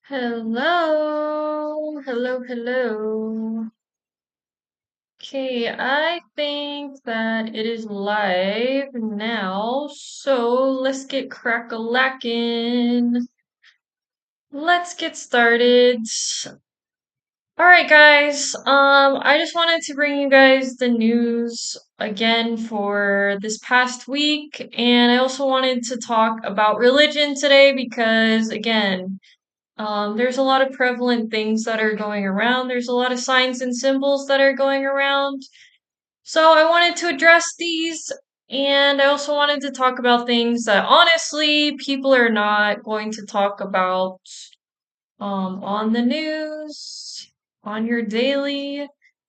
Hello, hello, hello. Okay, I think that it is live now, so let's get crack-a-lackin'. Let's get started. All right, guys. I just wanted to bring you guys the news again for this past week, and I also wanted to talk about religion today because, again, there's a lot of prevalent things that are going around. There's a lot of signs and symbols that are going around. So I wanted to address these, and I also wanted to talk about things that honestly people are not going to talk about on the news, on your daily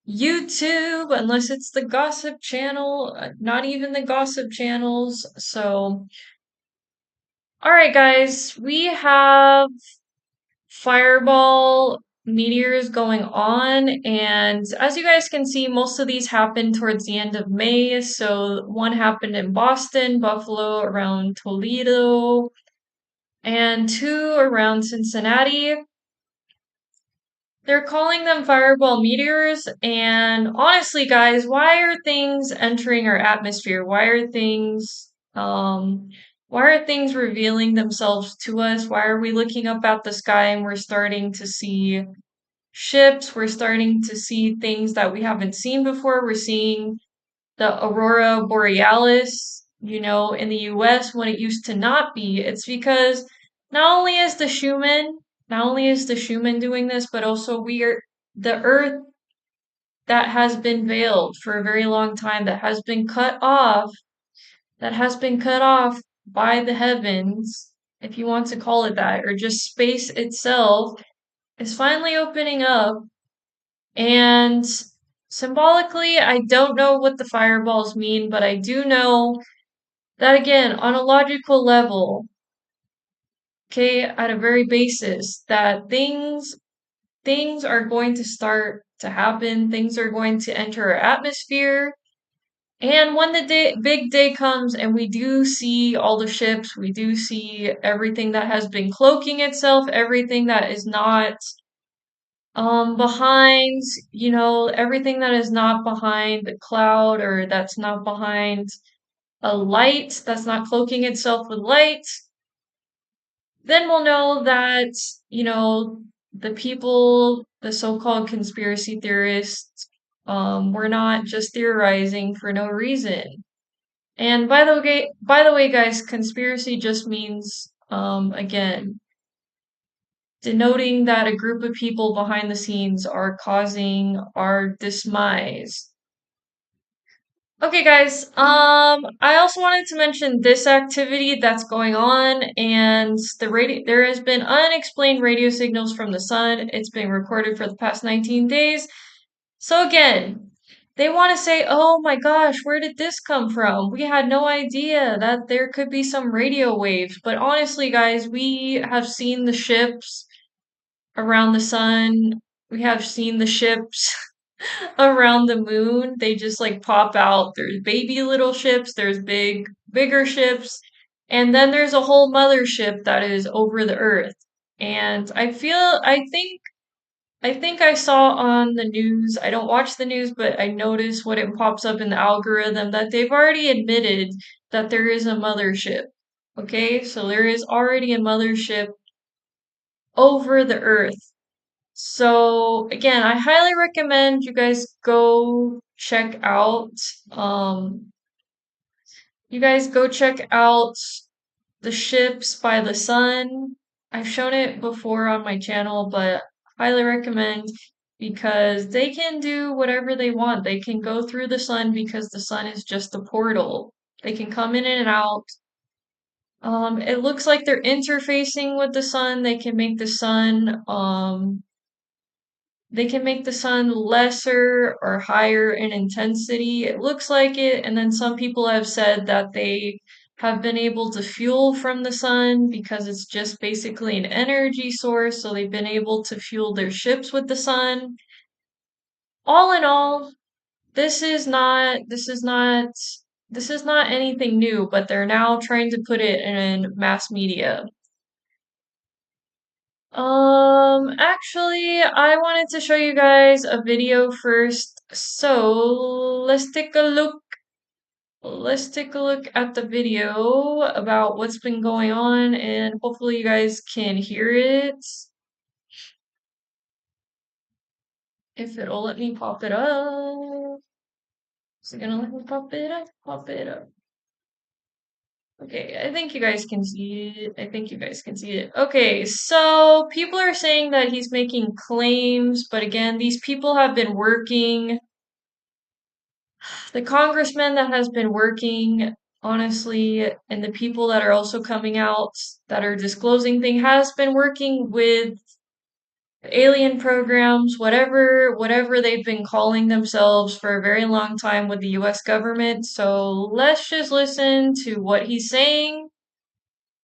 YouTube, unless it's the gossip channel, not even the gossip channels. So, all right, guys, we have fireball meteors going on, and as you guys can see, most of these happened towards the end of May. So one happened in Boston, Buffalo, around Toledo, and two around Cincinnati. They're calling them fireball meteors, and honestly, guys, why are things entering our atmosphere? Why are things revealing themselves to us? Why are we looking up at the sky and we're starting to see ships? We're starting to see things that we haven't seen before. We're seeing the aurora borealis, in the US when it used to not be. It's because not only is the human, not only is the human doing this, but also we are the earth that has been veiled for a very long time, that has been cut off by the heavens, if you want to call it that, or just space itself, is finally opening up. And symbolically, I don't know what the fireballs mean, but I do know that again, on a logical level, okay, at a very basis, that things are going to start to happen, things are going to enter our atmosphere. And when the big day comes and we do see all the ships, we do see everything that has been cloaking itself, everything that is not behind, everything that is not behind the cloud, or that's not behind a light, that's not cloaking itself with light, then we'll know that, the people, the so-called conspiracy theorists, were not just theorizing for no reason. And by the way, guys, conspiracy just means, again, denoting that a group of people behind the scenes are causing our demise. Okay, guys. I also wanted to mention this activity that's going on, and there has been unexplained radio signals from the sun. It's been recorded for the past 19 days. So again, they want to say, "Oh my gosh, where did this come from? We had no idea that there could be some radio waves." But honestly, guys, we have seen the ships around the sun. We have seen the ships around the moon. They just like pop out. There's baby little ships, there's bigger ships, and then there's a whole mothership that is over the earth. And I think I saw on the news, I don't watch the news, but I notice when it pops up in the algorithm that they've already admitted that there is a mothership. Okay, so there is already a mothership over the earth. So again, I highly recommend you guys go check out um the ships by the sun. I've shown it before on my channel, but highly recommend because they can do whatever they want. They can go through the sun because the sun is just a portal. They can come in and out. It looks like they're interfacing with the sun. They can make the sun lesser or higher in intensity. It looks like it. And then some people have said that they have been able to fuel from the sun because it's just basically an energy source. So they've been able to fuel their ships with the sun. All in all, this is not anything new, but they're now trying to put it in mass media. Actually, I wanted to show you guys a video first. So let's take a look. Let's take a look at the video about what's been going on, and hopefully you guys can hear it. If it'll let me pop it up. Is it gonna let me pop it up? Pop it up. Okay, I think you guys can see it. I think you guys can see it. Okay, so people are saying that he's making claims, but again, these people have been working. The congressman that has been working, honestly, and the people that are also coming out that are disclosing thing has been working with alien programs, whatever they've been calling themselves for a very long time with the US government. So let's just listen to what he's saying,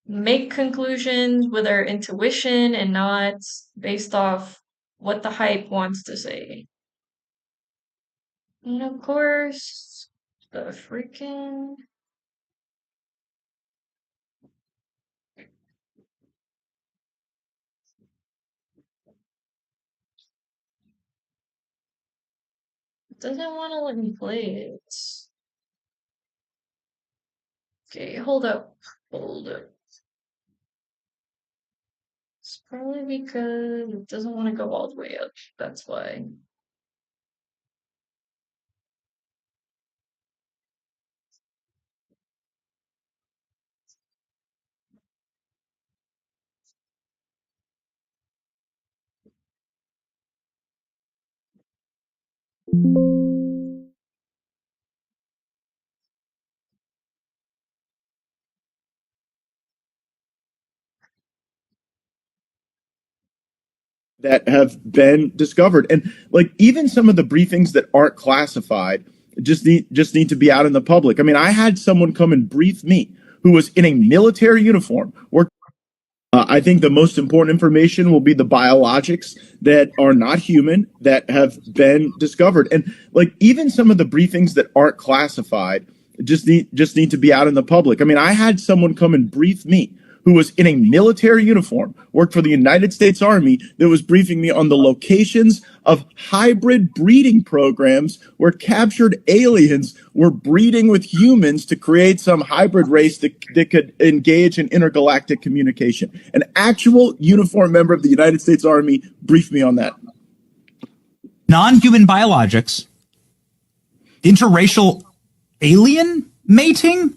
make conclusions with our intuition and not based off what the hype wants to say. And of course, the freaking doesn't want to let me play it. Okay, hold up. Hold up. It's probably because it doesn't want to go all the way up. That's why. That have been discovered, and like even some of the briefings that aren't classified just need to be out in the public. I mean, I had someone come and brief me who was in a military uniform. Or I think the most important information will be the biologics that are not human that have been discovered, and like even some of the briefings that aren't classified just need to be out in the public. I mean, I had someone come and brief me who was in a military uniform, worked for the United States Army, that was briefing me on the locations of hybrid breeding programs where captured aliens were breeding with humans to create some hybrid race that could engage in intergalactic communication. An actual uniformed member of the United States Army briefed me on that. Non-human biologics, interracial alien mating?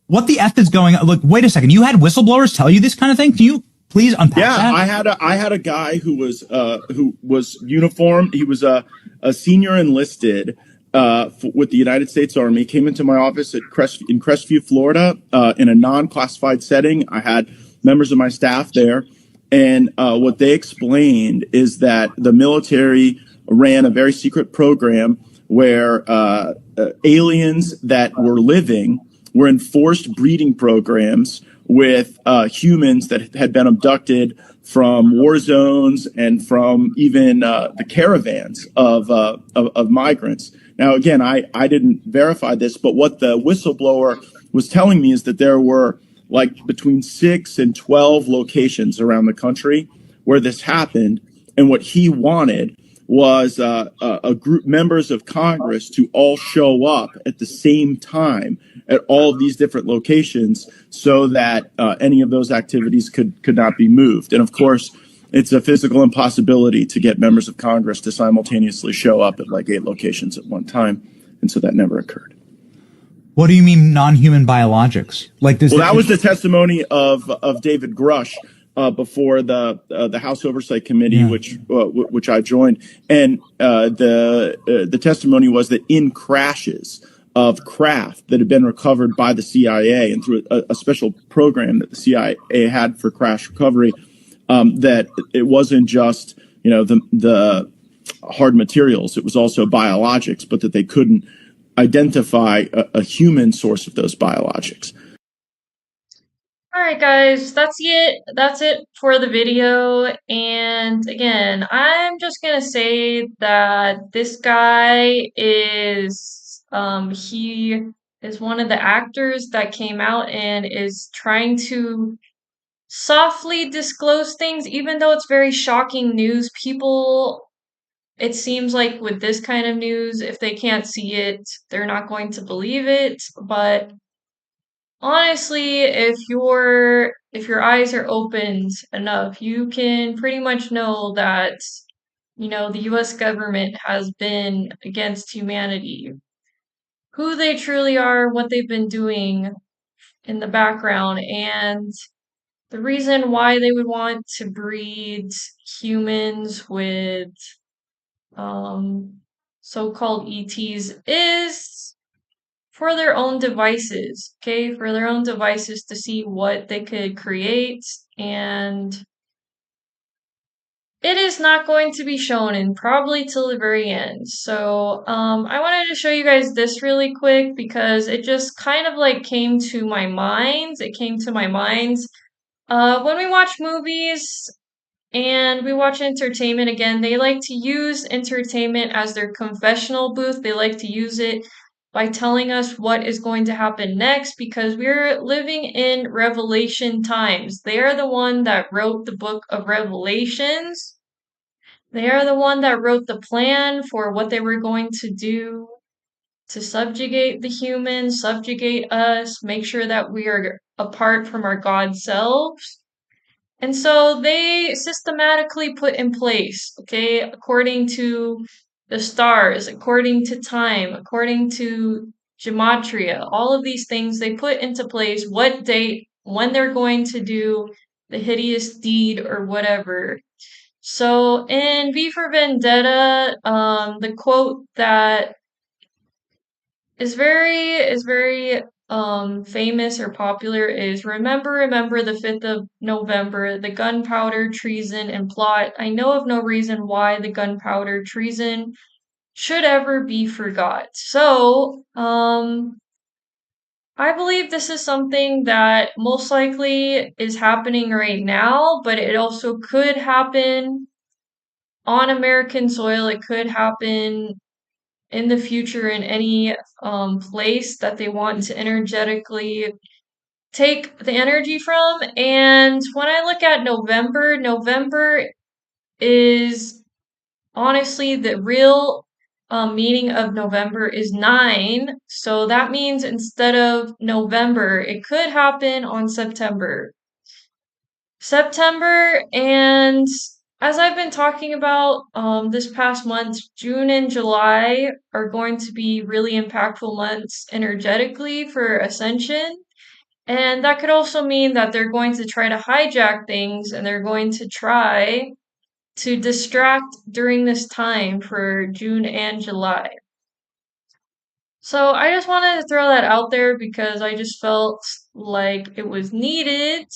What the F is going on? Look, wait a second. You had whistleblowers tell you this kind of thing? Can you please unpack that? Yeah, I had a guy who was uniformed. He was a senior enlisted with the United States Army. Came into my office in Crestview, Florida, in a non-classified setting. I had members of my staff there, and what they explained is that the military ran a very secret program where aliens that were living were in forced breeding programs with humans that had been abducted from war zones and from even the caravans of migrants. Now, again, I didn't verify this, but what the whistleblower was telling me is that there were like between 6 and 12 locations around the country where this happened. And what he wanted was a group members of Congress to all show up at the same time at all of these different locations so that any of those activities could not be moved. And of course, it's a physical impossibility to get members of Congress to simultaneously show up at like 8 locations at one time. And so that never occurred. What do you mean non-human biologics? Like this? Well, that was the testimony of David Grush before the House Oversight Committee, which I joined, and the testimony was that in crashes of craft that had been recovered by the CIA and through a special program that the CIA had for crash recovery, that it wasn't just the hard materials, it was also biologics, but that they couldn't identify a human source of those biologics. All right, guys, that's it. That's it for the video. And again, I'm just gonna say that this guy is, he is one of the actors that came out and is trying to softly disclose things, even though it's very shocking news. People, it seems like with this kind of news, if they can't see it, they're not going to believe it. But honestly, if your eyes are opened enough, you can pretty much know that, the US government has been against humanity. Who they truly are, what they've been doing in the background, and the reason why they would want to breed humans with so-called ETs is for their own devices, okay? For their own devices to see what they could create, and it is not going to be shown in probably till the very end. So, I wanted to show you guys this really quick because it just kind of like came to my mind. It came to my mind. When we watch movies and we watch entertainment again, they like to use entertainment as their confessional booth. They like to use it by telling us what is going to happen next because we're living in Revelation times. They are the one that wrote the book of Revelations. They are the one that wrote the plan for what they were going to do to subjugate the humans, subjugate us, make sure that we are apart from our God selves. And so they systematically put in place, okay, according to the stars, according to time, according to gematria, all of these things they put into place what date, when they're going to do the hideous deed or whatever. So in V for Vendetta, the quote that is very famous or popular is remember the 5th of November, the gunpowder treason and plot. I know of no reason why the gunpowder treason should ever be forgot. So, I believe this is something that most likely is happening right now, but it also could happen on American soil. It could happen in the future in any place that they want to energetically take the energy from. And when I look at November, November is honestly the real meaning of November is 9. So that means instead of November, it could happen on September. September, and as I've been talking about this past month, June and July are going to be really impactful months energetically for Ascension. And that could also mean that they're going to try to hijack things and they're going to try to distract during this time for June and July. So I just wanted to throw that out there because I just felt like it was needed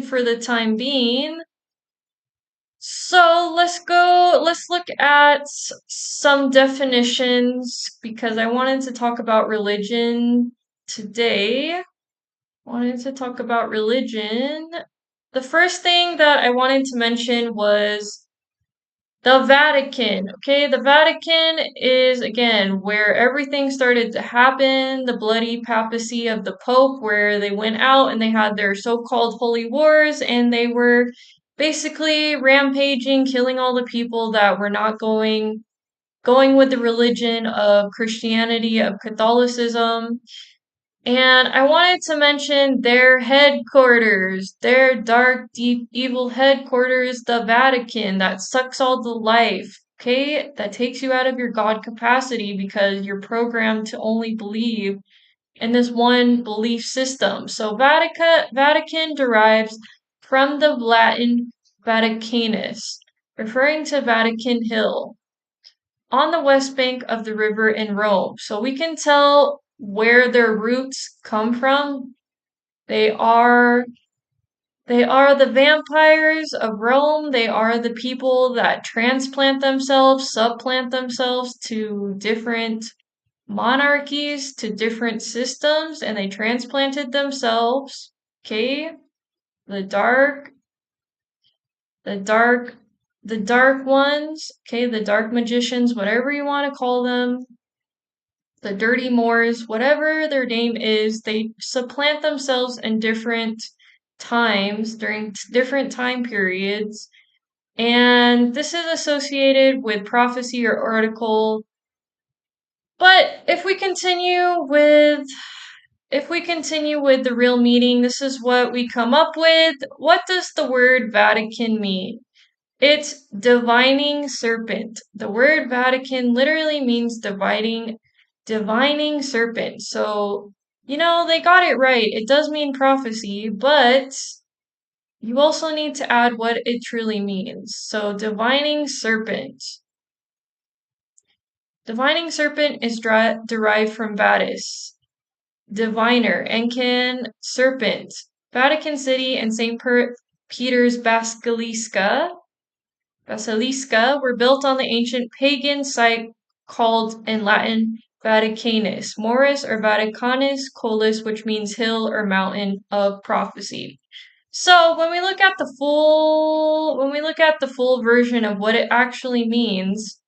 for the time being. So let's look at some definitions because I wanted to talk about religion today. Wanted to talk about religion. The first thing that I wanted to mention was the Vatican. Okay, the Vatican is again where everything started to happen, the bloody papacy of the Pope, where they went out and they had their so-called holy wars and they were basically rampaging, killing all the people that were not going with the religion of Christianity, of Catholicism. And I wanted to mention their headquarters, their dark, deep, evil headquarters, the Vatican, that sucks all the life, okay? That takes you out of your God capacity because you're programmed to only believe in this one belief system. So Vatican derives from the Latin Vaticanus, referring to Vatican Hill on the west bank of the river in Rome. So we can tell where their roots come from. They are the vampires of Rome. They are the people that transplant themselves, supplant themselves to different monarchies, to different systems, and they transplanted themselves. Okay? The dark, the dark, the dark ones, okay, the dark magicians, whatever you want to call them, the Dirty Moors, whatever their name is, they supplant themselves in different times during different time periods. And this is associated with prophecy or oracle. But if we continue with the real meaning, this is what we come up with. What does the word Vatican mean? It's divining serpent. The word Vatican literally means divining serpent. So, they got it right. It does mean prophecy, but you also need to add what it truly means. So, divining serpent. Divining serpent is derived from Vatis, diviner, Encan, serpent. Vatican City and St. Peter's Basilica were built on the ancient pagan site called in Latin Vaticanus, Morus or Vaticanus Colis, which means hill or mountain of prophecy. So when we look at the full version of what it actually means,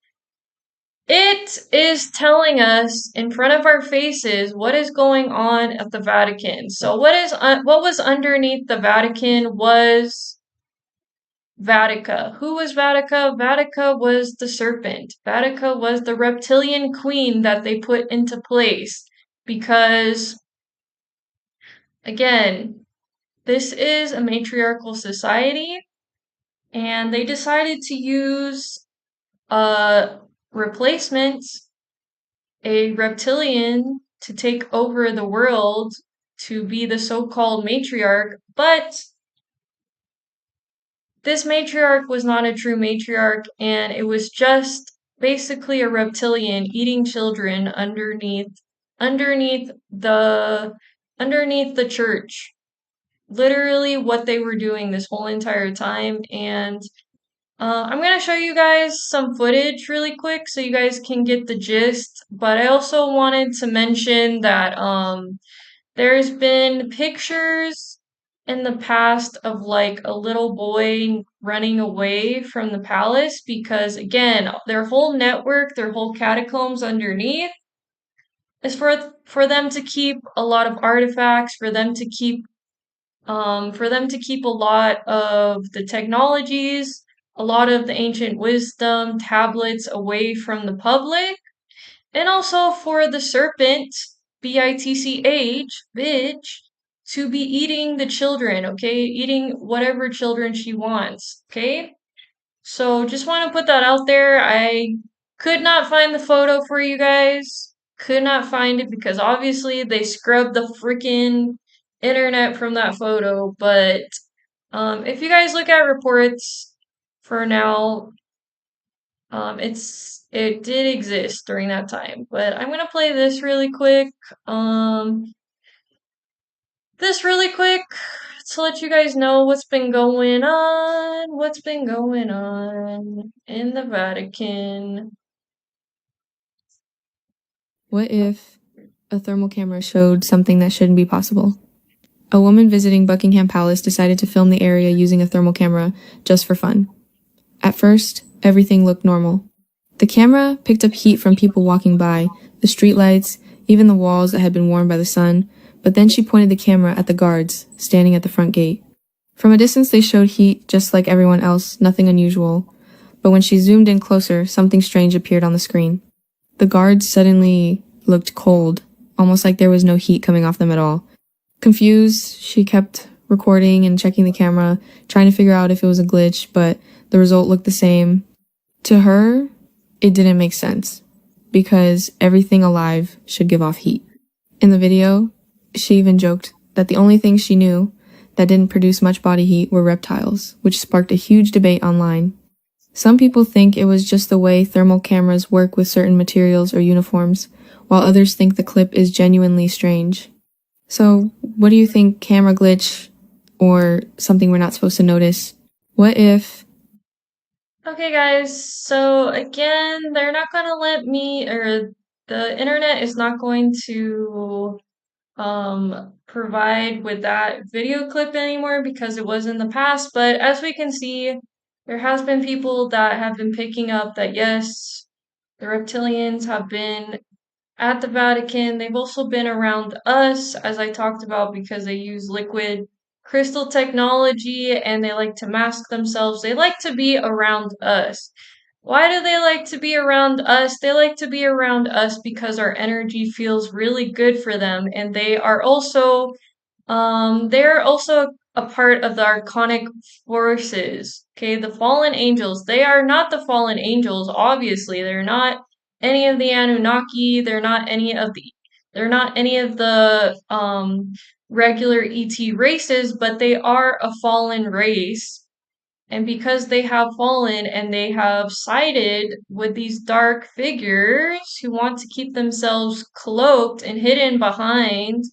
it is telling us in front of our faces what is going on at the Vatican. So what was underneath the Vatican was Vatica. Who was Vatica? Vatica was the serpent. Vatica was the reptilian queen that they put into place because, again, this is a matriarchal society and they decided to use a replacement, a reptilian, to take over the world to be the so-called matriarch, but this matriarch was not a true matriarch, and it was just basically a reptilian eating children underneath the church. Literally what they were doing this whole entire time. And I'm gonna show you guys some footage really quick so you guys can get the gist. But I also wanted to mention that there's been pictures in the past of like a little boy running away from the palace because, again, their whole network, their whole catacombs underneath is for them to keep a lot of artifacts, for them to keep a lot of the technologies, a lot of the ancient wisdom tablets away from the public, and also for the serpent, bitch, to be eating the children, okay? Eating whatever children she wants, okay? So just want to put that out there. I could not find the photo for you guys. Could not find it because obviously they scrubbed the freaking internet from that photo. But if you guys look at reports for now, it did exist during that time. But I'm gonna play this really quick. This really quick to let you guys know what's been going on in the Vatican. What if a thermal camera showed something that shouldn't be possible? A woman visiting Buckingham Palace decided to film the area using a thermal camera just for fun. At first, everything looked normal. The camera picked up heat from people walking by, the streetlights, even the walls that had been warmed by the sun, but then she pointed the camera at the guards standing at the front gate. From a distance, they showed heat just like everyone else, nothing unusual. But when she zoomed in closer, something strange appeared on the screen. The guards suddenly looked cold, almost like there was no heat coming off them at all. Confused, she kept recording and checking the camera, trying to figure out if it was a glitch, but the result looked the same. To her, it didn't make sense, because everything alive should give off heat. In the video, she even joked that the only things she knew that didn't produce much body heat were reptiles, which sparked a huge debate online. Some people think it was just the way thermal cameras work with certain materials or uniforms, while others think the clip is genuinely strange. So, what do you think, camera glitch or something we're not supposed to notice? What if... Okay, guys, so again, they're not gonna let me, or the internet is not going to provide with that video clip anymore because it was in the past. But as we can see, there has been people that have been picking up that yes, the reptilians have been at the Vatican. They've also been around us, as I talked about, because they use liquid crystal technology, and they like to mask themselves. They like to be around us. Why do they like to be around us? They like to be around us because our energy feels really good for them, and they're also a part of the archonic forces. Okay, the fallen angels. They are not the fallen angels, obviously. They're not any of the Anunnaki. They're not any of the regular ET races, but they are a fallen race. And because they have fallen and they have sided with these dark figures who want to keep themselves cloaked and hidden behind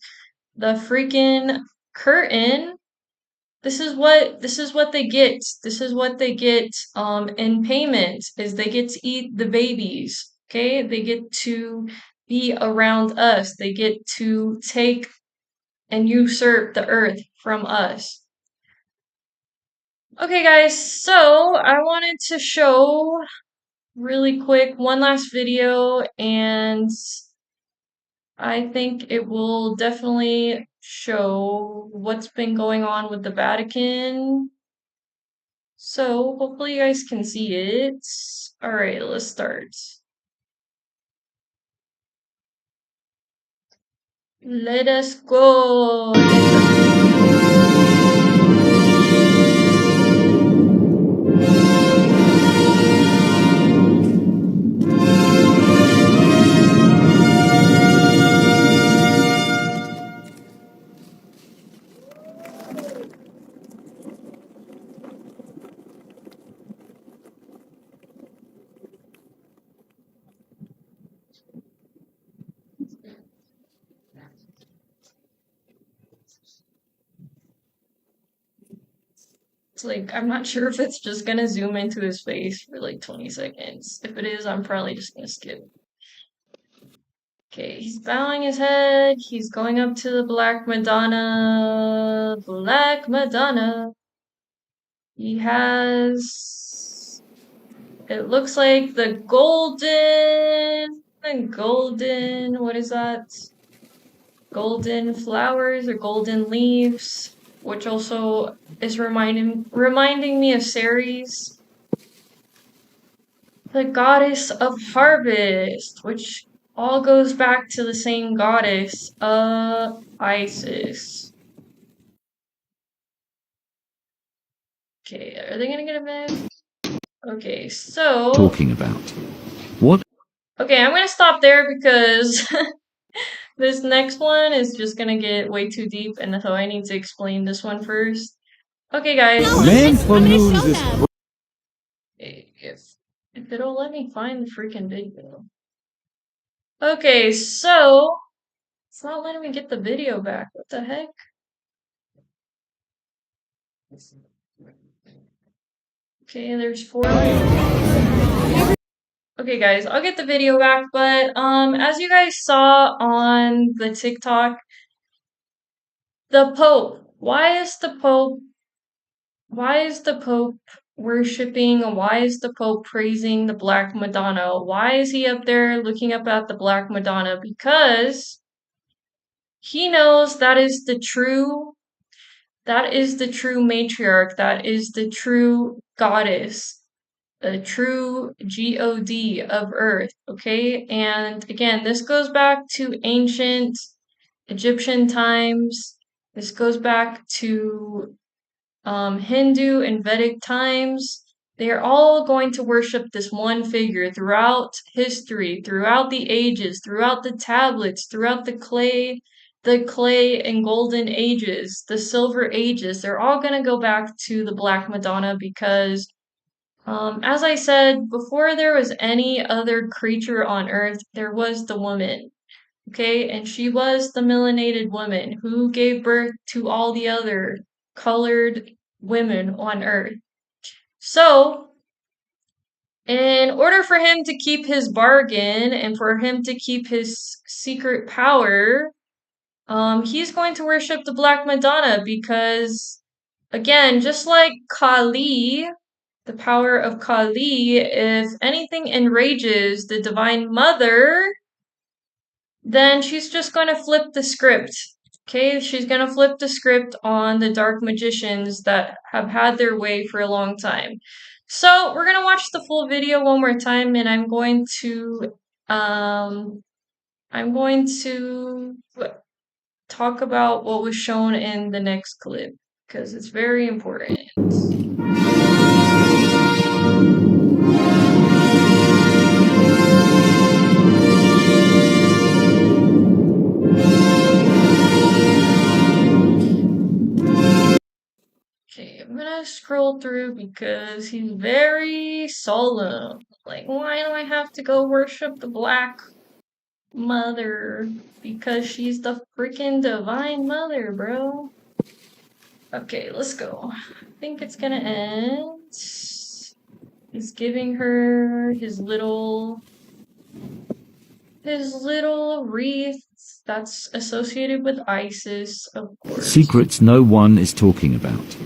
the freaking curtain, this is what they get. This is what they get in payment is they get to eat the babies. Okay? They get to be around us. They get to take and usurp the earth from us. Okay, guys, so I wanted to show really quick one last video, and I think it will definitely show what's been going on with the Vatican. So hopefully you guys can see it. Alright, let's start. Let us go! It's like, I'm not sure if it's just gonna zoom into his face for like 20 seconds. If it is, I'm probably just gonna skip. Okay, he's bowing his head. He's going up to the Black Madonna. Black Madonna. He has... It looks like the what is that? Golden flowers or golden leaves, which also is reminding me of Ceres, the goddess of harvest, which all goes back to the same goddess, Isis. Okay, are they gonna get a minute? Okay, so talking about? What? Okay, I'm gonna stop there because this next one is just gonna get way too deep, and so I need to explain this one first. Okay, guys. Man for news is If it'll let me find the freaking video. Okay, so it's not letting me get the video back. What the heck? Okay, there's 4. Okay, guys, I'll get the video back, but as you guys saw on the TikTok, the Pope. Why is the Pope worshipping? Why is the Pope praising the Black Madonna? Why is he up there looking up at the Black Madonna? Because he knows that is the true matriarch, that is the true goddess, the true God of Earth, okay? And again, this goes back to ancient Egyptian times. This goes back to Hindu and Vedic times. They are all going to worship this one figure throughout history, throughout the ages, throughout the tablets, throughout the clay and golden ages, the silver ages. They're all going to go back to the Black Madonna because, as I said, before there was any other creature on earth, there was the woman. Okay, and she was the melanated woman who gave birth to all the other colored women on earth. So, in order for him to keep his bargain and for him to keep his secret power, he's going to worship the Black Madonna because, again, just like Kali, the power of Kali, if anything enrages the Divine Mother, then she's just going to flip the script. Okay, she's gonna flip the script on the dark magicians that have had their way for a long time. So we're gonna watch the full video one more time, and I'm going to talk about what was shown in the next clip because it's very important. Okay, I'm gonna scroll through because he's very solemn. Like, why do I have to go worship the Black Mother? Because she's the freaking Divine Mother, bro. Okay, let's go. I think it's gonna end. He's giving her his little wreath that's associated with Isis, of course. Secrets no one is talking about.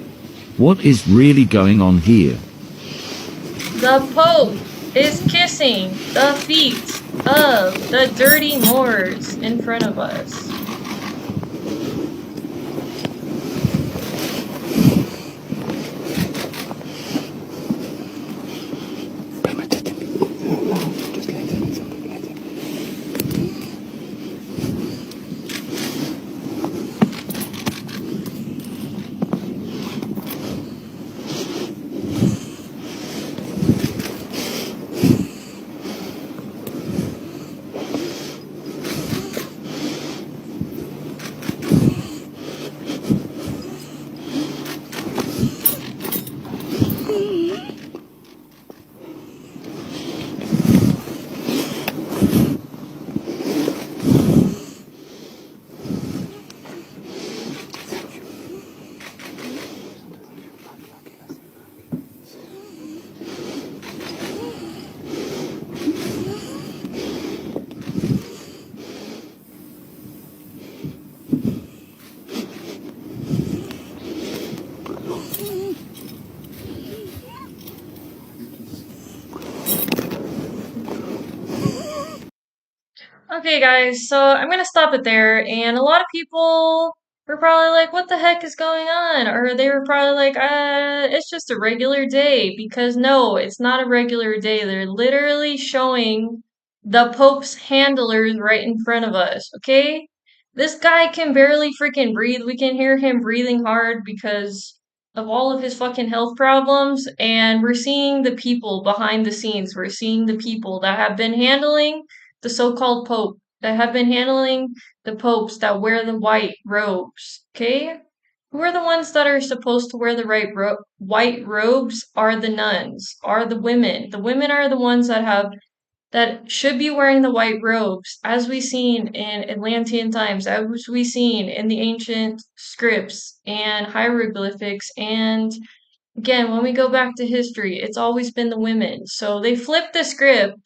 What is really going on here? The Pope is kissing the feet of the dirty Moors in front of us. Okay, guys, so I'm gonna stop it there, and a lot of people were probably like, what the heck is going on? Or they were probably like, it's just a regular day, because no, it's not a regular day. They're literally showing the Pope's handlers right in front of us, okay? This guy can barely freaking breathe. We can hear him breathing hard because of all of his fucking health problems, and we're seeing the people behind the scenes. We're seeing the people that have been handling the so-called Pope, that have been handling the popes that wear the white robes, okay? Who are the ones that are supposed to wear the white robes are the nuns, are the women. The women are the ones that should be wearing the white robes, as we seen in Atlantean times, as we seen in the ancient scripts and hieroglyphics. And again, when we go back to history, it's always been the women. So they flipped the script.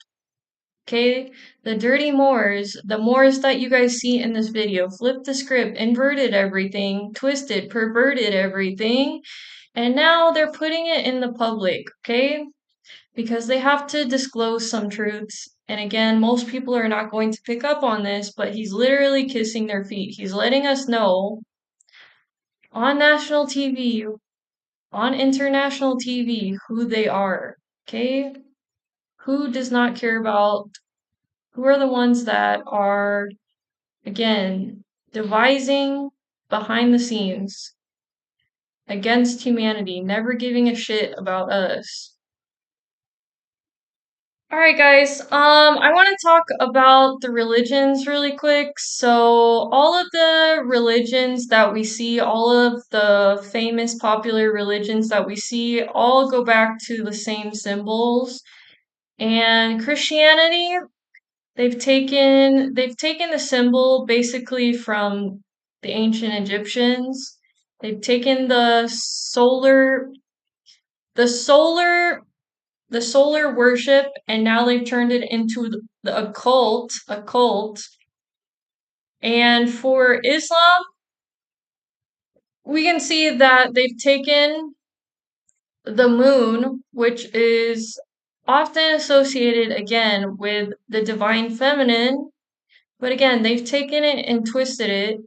Okay, the dirty Moors, the Moors that you guys see in this video, flipped the script, inverted everything, twisted, perverted everything, and now they're putting it in the public, okay? Because they have to disclose some truths. And again, most people are not going to pick up on this, but he's literally kissing their feet. He's letting us know on national TV, on international TV, who they are, okay? Who does not care about who are the ones that are, again, devising behind the scenes against humanity, never giving a shit about us. Alright guys, I want to talk about the religions really quick. So all of the religions that we see, all of the famous popular religions that we see, all go back to the same symbols. And Christianity, they've taken the symbol basically from the ancient Egyptians. They've taken the solar the solar worship, and now they've turned it into the occult. And for Islam, we can see that they've taken the moon, which is often associated again with the divine feminine. But again, they've taken it and twisted it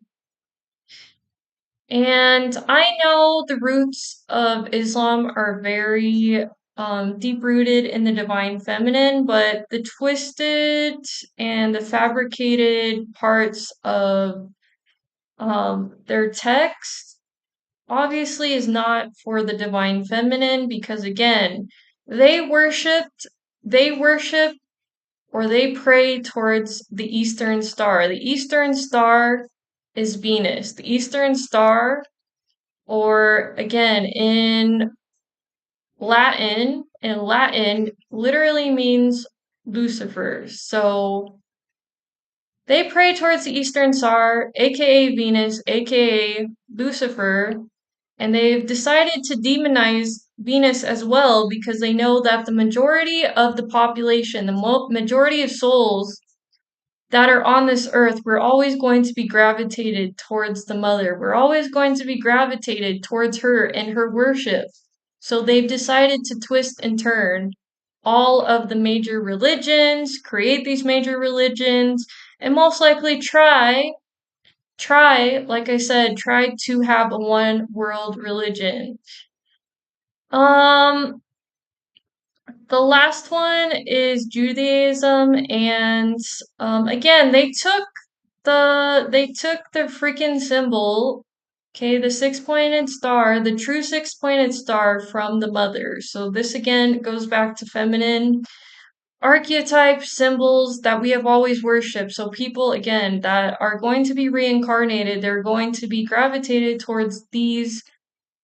And I know the roots of Islam are very deep rooted in the divine feminine, but the twisted and the fabricated parts of their text obviously is not for the divine feminine because again, they worshipped, they worship or they pray towards the Eastern Star. The Eastern Star is Venus. The Eastern Star, or again, in Latin, literally means Lucifer. So they pray towards the Eastern Star, aka Venus, aka Lucifer, and they've decided to demonize Venus as well because they know that the majority of the population, the majority of souls that are on this earth, we're always going to be gravitated towards the mother. We're always going to be gravitated towards her and her worship. So they've decided to twist and turn all of the major religions, create these major religions, and most likely like I said, try to have a one world religion. Um, the last one is Judaism, and again, they took the freaking symbol, okay, the six-pointed star, the true six-pointed star from the mother. So this again goes back to feminine archetype symbols that we have always worshipped. So people again that are going to be reincarnated, they're going to be gravitated towards these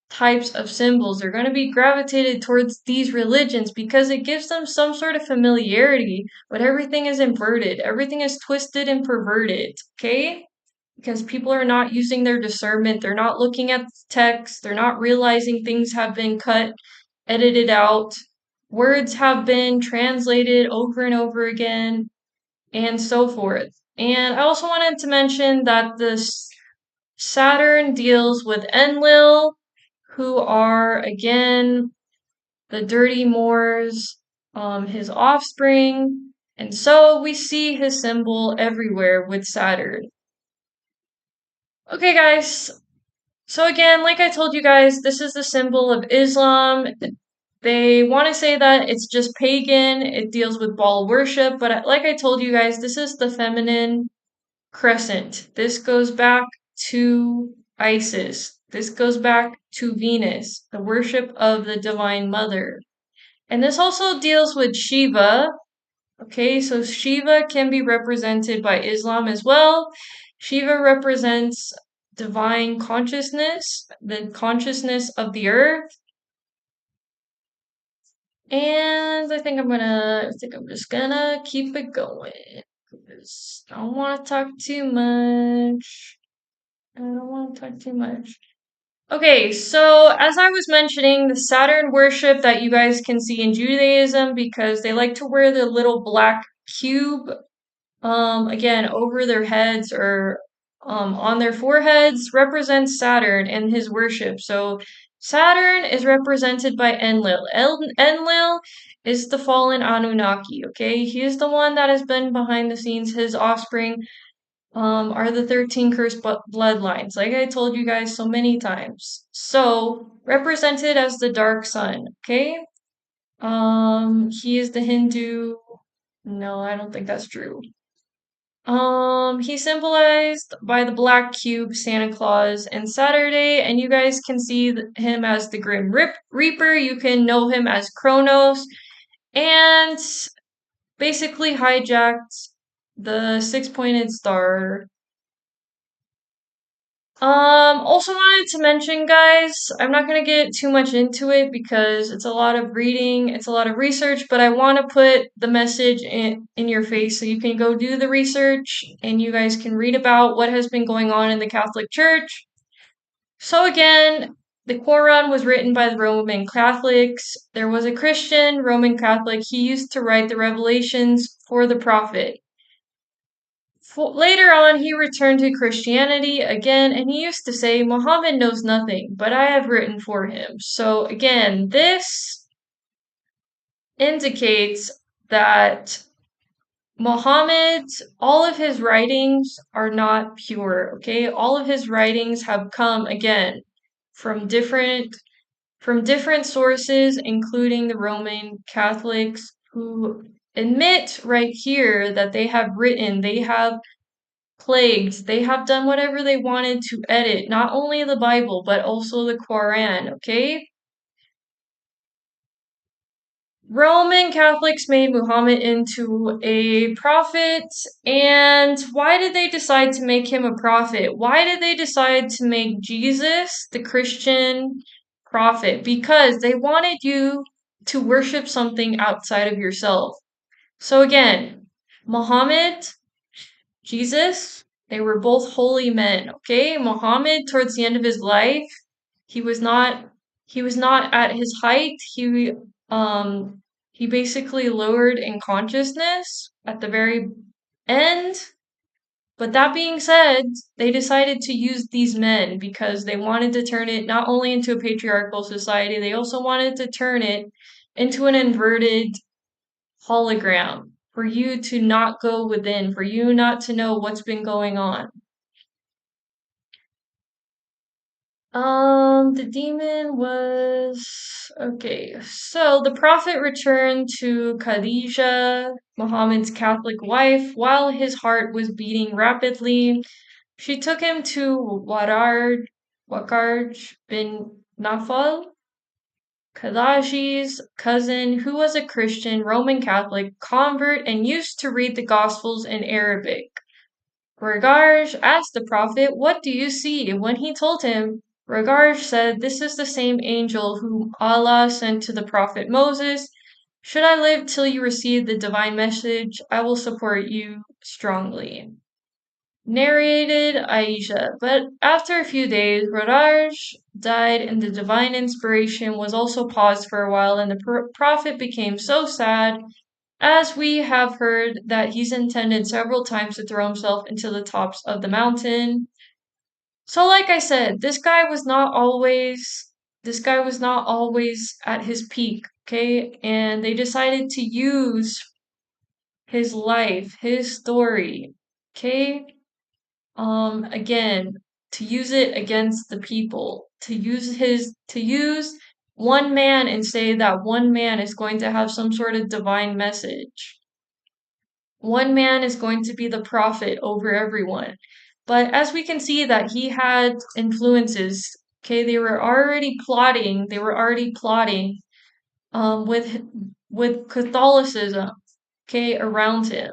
types of symbols. They're going to be gravitated towards these religions because it gives them some sort of familiarity, but everything is inverted. Everything is twisted and perverted, okay? Because people are not using their discernment. They're not looking at text. They're not realizing things have been cut, edited out. Words have been translated over and over again, and so forth. And I also wanted to mention that this Saturn deals with Enlil, who are again the dirty Moors, his offspring, and so we see his symbol everywhere with Saturn. Okay, guys. So again, like I told you guys, this is the symbol of Islam. They want to say that it's just pagan, it deals with Baal worship, but like I told you guys, this is the feminine crescent. This goes back to Isis. This goes back to Venus, the worship of the Divine Mother. And this also deals with Shiva. Okay, so Shiva can be represented by Islam as well. Shiva represents divine consciousness, the consciousness of the earth. And I think I'm just gonna keep it going because I don't want to talk too much. I don't want to talk too much. Okay, so as I was mentioning, the Saturn worship that you guys can see in Judaism because they like to wear the little black cube, again, over their heads or on their foreheads represents Saturn and his worship. So Saturn is represented by Enlil. Enlil is the fallen Anunnaki, okay? He is the one that has been behind the scenes. His offspring are the 13 cursed bloodlines, like I told you guys so many times. So, represented as the dark sun, okay? He is the Hindu. No, I don't think that's true. He's symbolized by the black cube, Santa Claus, and Saturday, and you guys can see him as the Grim Reaper. You can know him as Kronos, and basically hijacked the six-pointed star. Also wanted to mention, guys, I'm not gonna get too much into it because it's a lot of reading, it's a lot of research, but I want to put the message in your face so you can go do the research and you guys can read about what has been going on in the Catholic Church. So again, the Quran was written by the Roman Catholics. There was a Christian Roman Catholic. He used to write the revelations for the prophet. Later on, he returned to Christianity again, and he used to say, Muhammad knows nothing, but I have written for him. So again, this indicates that Muhammad, all of his writings are not pure, okay? All of his writings have come again from different sources, including the Roman Catholics, who admit right here that they have plagued, they have done whatever they wanted to edit not only the Bible, but also the Quran, okay? Roman Catholics made Muhammad into a prophet, and why did they decide to make him a prophet? Why did they decide to make Jesus, the Christian prophet? Because they wanted you to worship something outside of yourself. So again, Muhammad, Jesus, they were both holy men, okay? Muhammad, towards the end of his life, he was not he was not at his height. He basically lowered in consciousness at the very end. But that being said, they decided to use these men because they wanted to turn it not only into a patriarchal society, they also wanted to turn it into an inverted hologram for you to not go within, for you not to know what's been going on. The demon was okay. So the prophet returned to Khadijah, Muhammad's Catholic wife, while his heart was beating rapidly. She took him to Wakarj bin Nafal, Khadaji's cousin, who was a Christian Roman Catholic convert and used to read the Gospels in Arabic. Ragarj asked the prophet, "What do you see?" And when he told him, Ragarj said, "This is the same angel whom Allah sent to the prophet Moses. Should I live till you receive the divine message, I will support you strongly." Narrated Aisha. But after a few days, Ragarj died and the divine inspiration was also paused for a while, and the prophet became so sad, as we have heard, that he's intended several times to throw himself into the tops of the mountain. So like I said, this guy was not always at his peak, okay? And they decided to use his life, his story, okay? Again, to use it against the people, to use one man and say that one man is going to have some sort of divine message. One man is going to be the prophet over everyone. But as we can see that he had influences, okay, they were already plotting with Catholicism, okay, around him.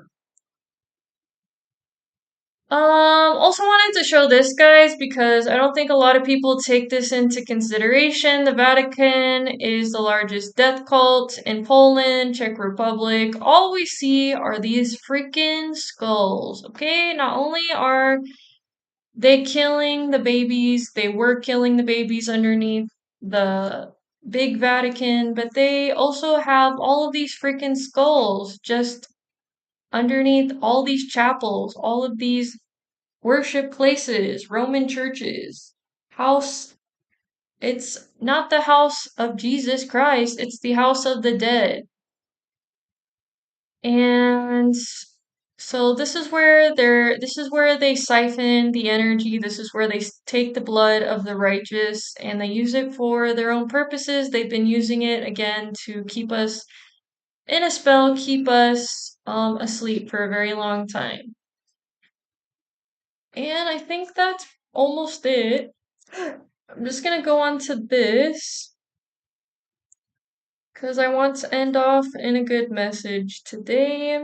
Also wanted to show this, guys, because I don't think a lot of people take this into consideration. The Vatican is the largest death cult in Poland, Czech Republic. All we see are these freaking skulls, okay? Not only are they killing the babies, they were killing the babies underneath the big Vatican, but they also have all of these freaking skulls just underneath all these chapels, all of these worship places, Roman churches, house. It's not the house of Jesus Christ, it's the house of the dead. And so this is where they siphon the energy. This is where they take the blood of the righteous and they use it for their own purposes. They've been using it again to keep us in a spell, keep us asleep for a very long time. And I think that's almost it. I'm just gonna go on to this because I want to end off in a good message today.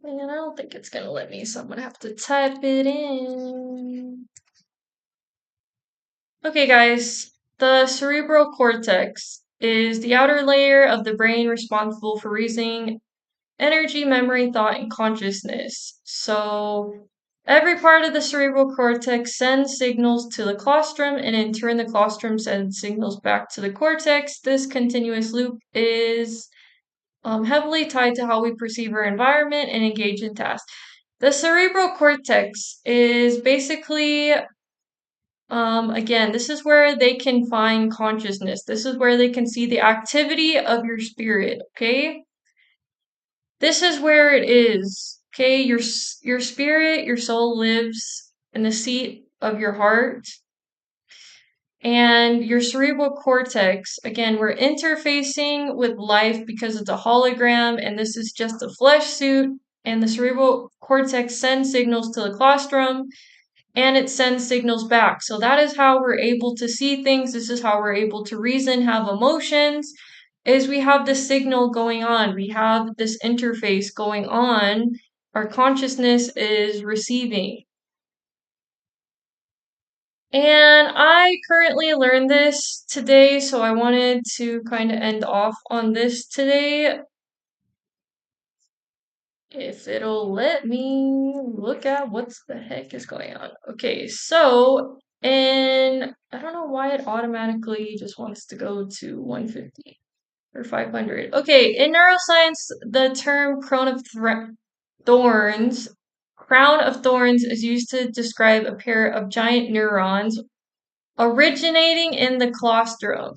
And I don't think it's gonna let me, so I'm gonna have to type it in. Okay, guys, the cerebral cortex is the outer layer of the brain responsible for reasoning, energy, memory, thought, and consciousness. So every part of the cerebral cortex sends signals to the colostrum, and in turn, the colostrum sends signals back to the cortex. This continuous loop is heavily tied to how we perceive our environment and engage in tasks. The cerebral cortex is basically Again, this is where they can find consciousness. This is where they can see the activity of your spirit, okay? This is where it is, okay? Your spirit, your soul lives in the seat of your heart. And your cerebral cortex, again, we're interfacing with life because it's a hologram and this is just a flesh suit. And the cerebral cortex sends signals to the colostrum and it sends signals back. So that is how we're able to see things. This is how we're able to reason, have emotions, is we have this signal going on. We have this interface going on. Our consciousness is receiving. And I currently learned this today, so I wanted to kind of end off on this today. If it'll let me look at what the heck is going on. Okay, so, and I don't know why it automatically just wants to go to 150 or 500. Okay, in neuroscience, the term thorns, crown of thorns is used to describe a pair of giant neurons originating in the colostrum.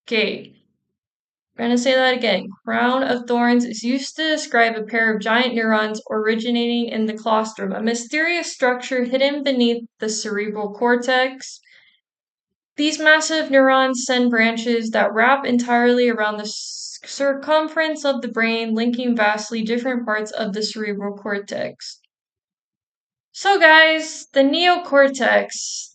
Okay, we're going to say that again. Crown of thorns is used to describe a pair of giant neurons originating in the colostrum, a mysterious structure hidden beneath the cerebral cortex. These massive neurons send branches that wrap entirely around the circumference of the brain, linking vastly different parts of the cerebral cortex. So guys, the neocortex,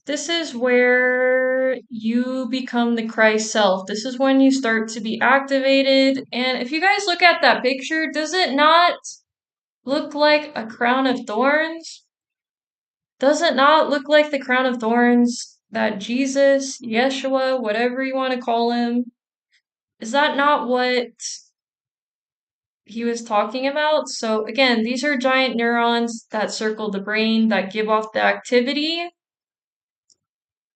this is where you become the Christ self. This is when you start to be activated. And if you guys look at that picture, does it not look like a crown of thorns? Does it not look like the crown of thorns that Jesus, Yeshua, whatever you want to call him, is that not what he was talking about? So again, these are giant neurons that circle the brain that give off the activity.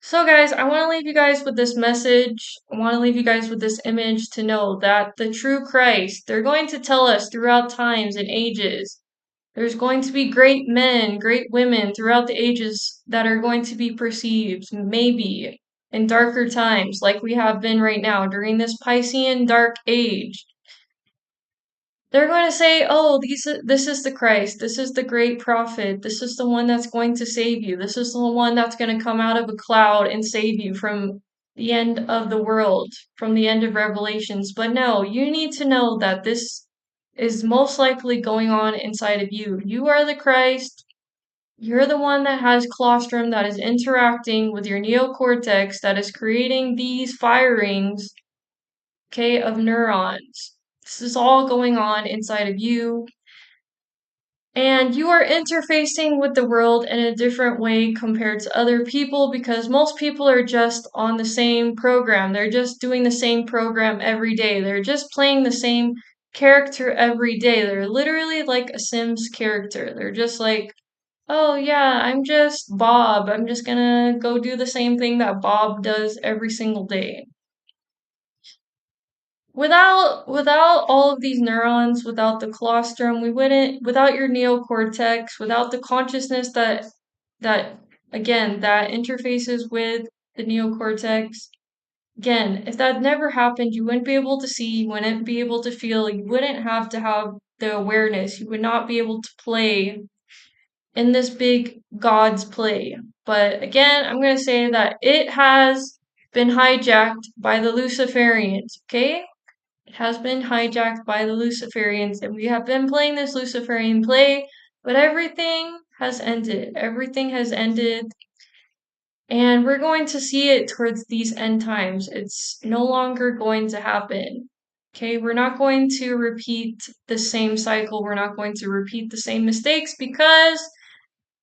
So guys, I want to leave you guys with this message. I want to leave you guys with this image to know that the true Christ, they're going to tell us throughout times and ages. There's going to be great men, great women throughout the ages that are going to be perceived, maybe in darker times like we have been right now during this Piscean dark age. They're going to say, oh, this is the Christ. This is the great prophet. This is the one that's going to save you. This is the one that's going to come out of a cloud and save you from the end of the world, from the end of Revelations. But no, you need to know that this is most likely going on inside of you. You are the Christ. You're the one that has colostrum that is interacting with your neocortex that is creating these firings, okay, of neurons. This is all going on inside of you. And you are interfacing with the world in a different way compared to other people because most people are just on the same program. They're just doing the same program every day. They're just playing the same character every day. They're literally like a Sims character. They're just like, oh yeah, I'm just Bob. I'm just gonna go do the same thing that Bob does every single day. Without all of these neurons, without the colostrum, we wouldn't, without your neocortex, without the consciousness that again that interfaces with the neocortex. Again, if that never happened, you wouldn't be able to see, you wouldn't be able to feel, you wouldn't have to have the awareness, you would not be able to play in this big God's play. But again, I'm going to say that it has been hijacked by the Luciferians, okay? It has been hijacked by the Luciferians, and we have been playing this Luciferian play, but everything has ended. Everything has ended, and we're going to see it towards these end times. It's no longer going to happen. Okay, we're not going to repeat the same cycle. We're not going to repeat the same mistakes because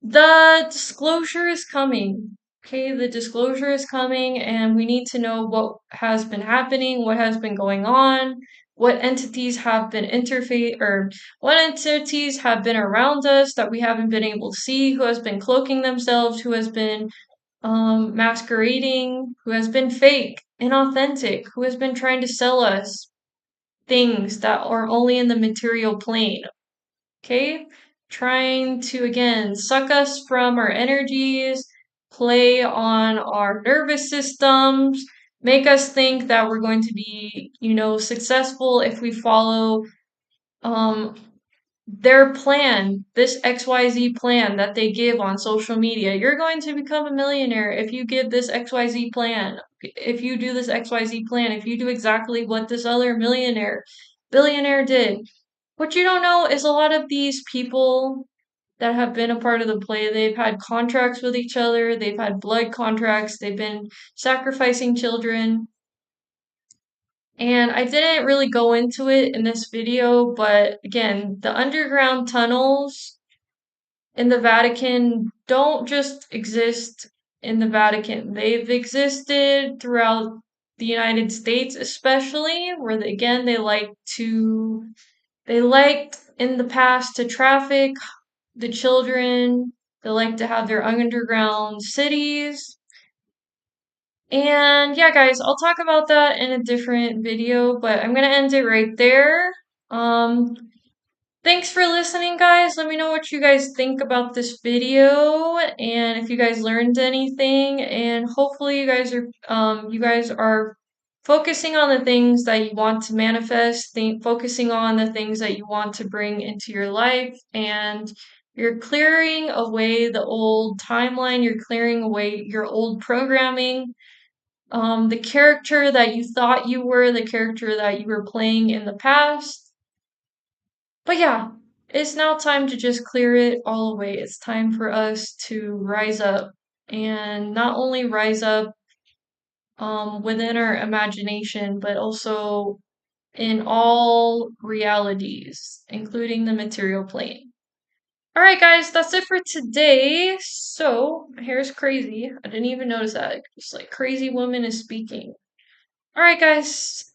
the disclosure is coming. Okay, the disclosure is coming, and we need to know what has been happening, what has been going on, what entities have been what entities have been around us that we haven't been able to see, who has been cloaking themselves, who has been masquerading, who has been fake, inauthentic, who has been trying to sell us things that are only in the material plane. Okay? Trying to, again, suck us from our energies, play on our nervous systems, make us think that we're going to be, successful if we follow um their plan, this XYZ plan that they give on social media. You're going to become a millionaire if you give this XYZ plan. If you do this XYZ plan, if you do exactly what this other billionaire did. What you don't know is a lot of these people that have been a part of the play, they've had contracts with each other, they've had blood contracts, they've been sacrificing children. And I didn't really go into it in this video, but again, the underground tunnels in the Vatican don't just exist in the Vatican. They've existed throughout the United States, especially where they liked in the past to traffic the children. They like to have their underground cities. And yeah, guys, I'll talk about that in a different video, but I'm gonna end it right there. Um, Thanks for listening, guys. Let me know what you guys think about this video and if you guys learned anything. And hopefully you guys are focusing on the things that you want to manifest, focusing on the things that you want to bring into your life, and you're clearing away the old timeline, you're clearing away your old programming, the character that you thought you were, the character that you were playing in the past. But yeah, it's now time to just clear it all away. It's time for us to rise up and not only rise up within our imagination, but also in all realities, including the material plane. Alright, guys, that's it for today. So, my hair is crazy. I didn't even notice that. Just like crazy woman is speaking. Alright, guys.